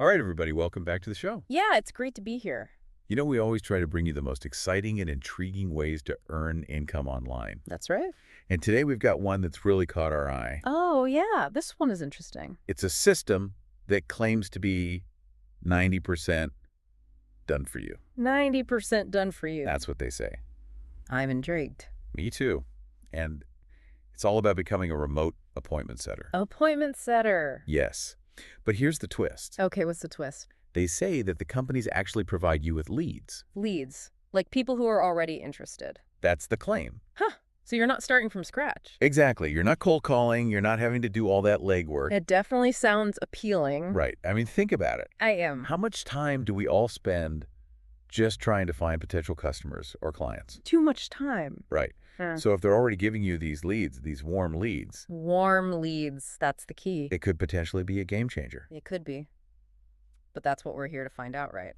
All right, everybody, welcome back to the show. Yeah, it's great to be here. You know, we always try to bring you the most exciting and intriguing ways to earn income online. That's right. And today we've got one that's really caught our eye. Oh, yeah, this one is interesting. It's a system that claims to be 90% done for you. 90% done for you. That's what they say. I'm intrigued. Me too. And it's all about becoming a remote appointment setter. Appointment setter. Yes. But here's the twist. Okay, what's the twist? They say that the companies actually provide you with leads. Leads. Like people who are already interested. That's the claim. Huh. So you're not starting from scratch. Exactly. You're not cold calling. You're not having to do all that legwork. It definitely sounds appealing. Right. I mean, think about it. I am. How much time do we all spend just trying to find potential customers or clients? Too much time. Right. Huh. So if they're already giving you these leads, these warm leads, Warm leads. That's the key. it could potentially be a game changer. It could be. But that's what we're here to find out, right?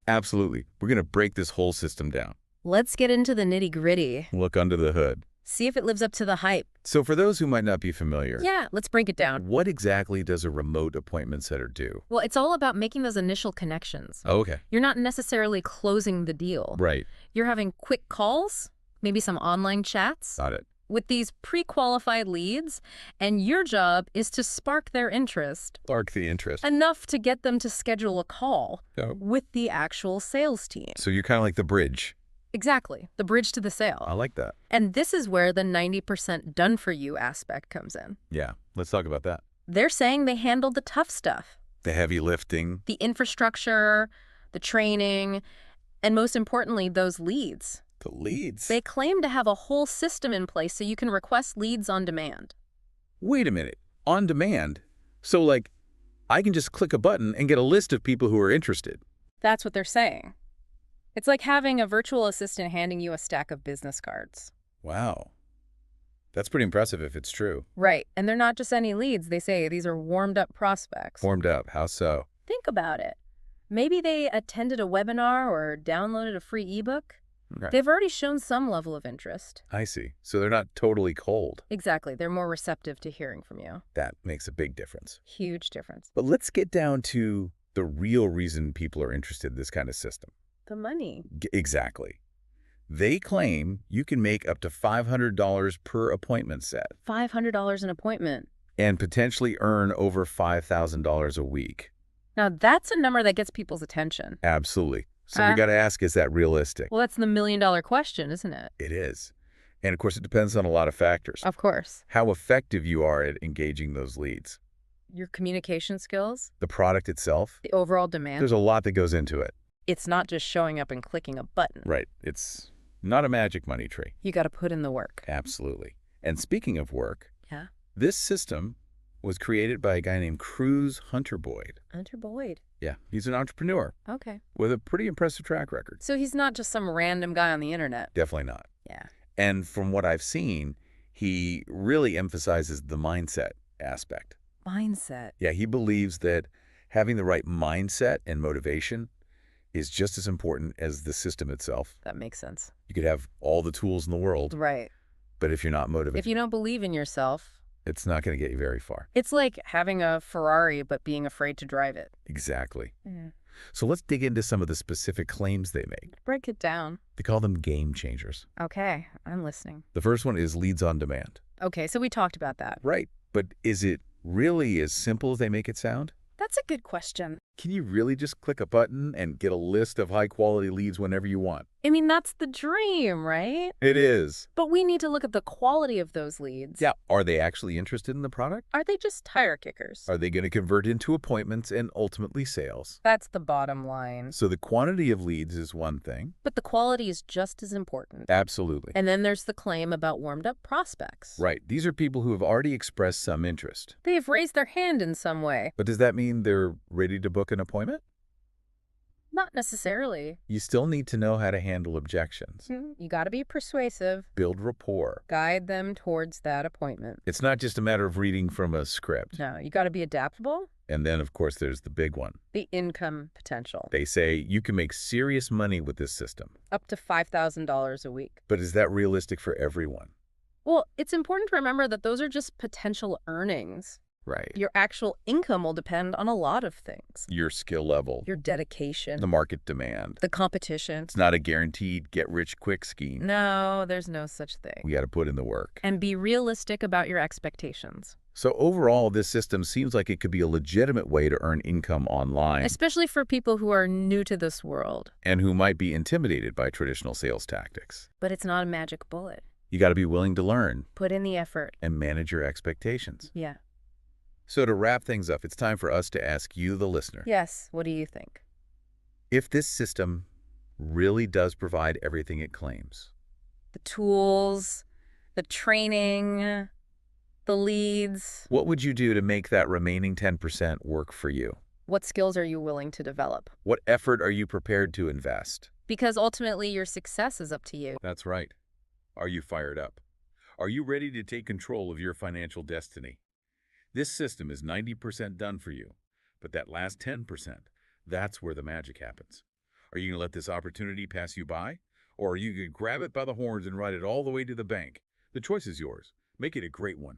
Absolutely. We're going to break this whole system down. Let's get into the nitty-gritty. Look under the hood. See if it lives up to the hype. So for those who might not be familiar, Yeah, let's break it down. what exactly does a remote appointment setter do? Well, it's all about making those initial connections. Oh, okay. You're not necessarily closing the deal. Right. You're having quick calls, maybe some online chats Got it. with these pre-qualified leads, and your job is to spark their interest Spark the interest. enough to get them to schedule a call Oh. with the actual sales team. So you're kind of like the bridge. Exactly, the bridge to the sale. I like that. And this is where the 90% done for you aspect comes in. Yeah. Let's talk about that. They're saying they handled the tough stuff. The heavy lifting. The infrastructure, the training, and most importantly, those leads. The leads. They claim to have a whole system in place so you can request leads on demand. Wait a minute. On demand? So, like, I can just click a button and get a list of people who are interested. That's what they're saying. It's like having a virtual assistant handing you a stack of business cards. Wow. That's pretty impressive if it's true. Right. And they're not just any leads. They say these are warmed up prospects. Formed up. How so? Think about it. Maybe they attended a webinar or downloaded a free ebook. Okay. They've already shown some level of interest. I see. So they're not totally cold. Exactly. They're more receptive to hearing from you. That makes a big difference. Huge difference. But let's get down to the real reason people are interested in this kind of system. The money. Exactly. They claim you can make up to $500 per appointment set $500 an appointment. and potentially earn over $5,000 a week. Now, that's a number that gets people's attention. Absolutely. So we got to ask, is that realistic? Well, that's the million-dollar question, isn't it? It is. And of course, it depends on a lot of factors. Of course. How effective you are at engaging those leads. Your communication skills, The product itself. the overall demand. There's a lot that goes into it. It's not just showing up and clicking a button. Right. It's not a magic money tree. You got to put in the work. Absolutely. And speaking of work, Yeah. this system was created by a guy named Cruz Hunter Boyd. Hunter Boyd. Yeah, he's an entrepreneur Okay. with a pretty impressive track record. So he's not just some random guy on the internet. Definitely not. Yeah. And from what I've seen, he really emphasizes the mindset aspect. Mindset. Yeah, he believes that having the right mindset and motivation is just as important as the system itself. That makes sense. You could have all the tools in the world, Right. but if you're not motivated, If you don't believe in yourself, it's not going to get you very far. it's like having a Ferrari but being afraid to drive it. Exactly. Yeah. So let's dig into some of the specific claims they make. Break it down. They call them game changers. Okay, I'm listening. The first one is leads on demand. Okay, so we talked about that. Right. But is it really as simple as they make it sound? That's a good question. Can you really just click a button and get a list of high-quality leads whenever you want? I mean, that's the dream, right? It is. But we need to look at the quality of those leads. Yeah. Are they actually interested in the product? Are they just tire kickers? Are they going to convert into appointments and ultimately sales? That's the bottom line. So the quantity of leads is one thing. But the quality is just as important. Absolutely. And then there's the claim about warmed-up prospects. Right. These are people who have already expressed some interest. They have raised their hand in some way. But does that mean they're ready to book an appointment? Not necessarily. You still need to know how to handle objections, You got to be persuasive. build rapport. Guide them towards that appointment. It's not just a matter of reading from a script. No, you got to be adaptable. And then, of course, there's the big one. The income potential. They say you can make serious money with this system. Up to $5,000 a week. But is that realistic for everyone? Well, it's important to remember that those are just potential earnings. Right. Your actual income will depend on a lot of things. Your skill level, Your dedication, the market demand. the competition. It's not a guaranteed get-rich-quick scheme. No, there's no such thing. We got to put in the work. And be realistic about your expectations. So overall, this system seems like it could be a legitimate way to earn income online Especially for people who are new to this world. and who might be intimidated by traditional sales tactics. But it's not a magic bullet. You got to be willing to learn Put in the effort. and manage your expectations. Yeah. So to wrap things up, it's time for us to ask you, the listener, Yes, what do you think? if this system really does provide everything it claims, The tools, the training, the leads. what would you do to make that remaining 10% work for you? What skills are you willing to develop? What effort are you prepared to invest? Because ultimately your success is up to you. That's right. Are you fired up? Are you ready to take control of your financial destiny? This system is 90% done for you, but that last 10%, that's where the magic happens. Are you going to let this opportunity pass you by? Or are you going to grab it by the horns and ride it all the way to the bank? The choice is yours. Make it a great one.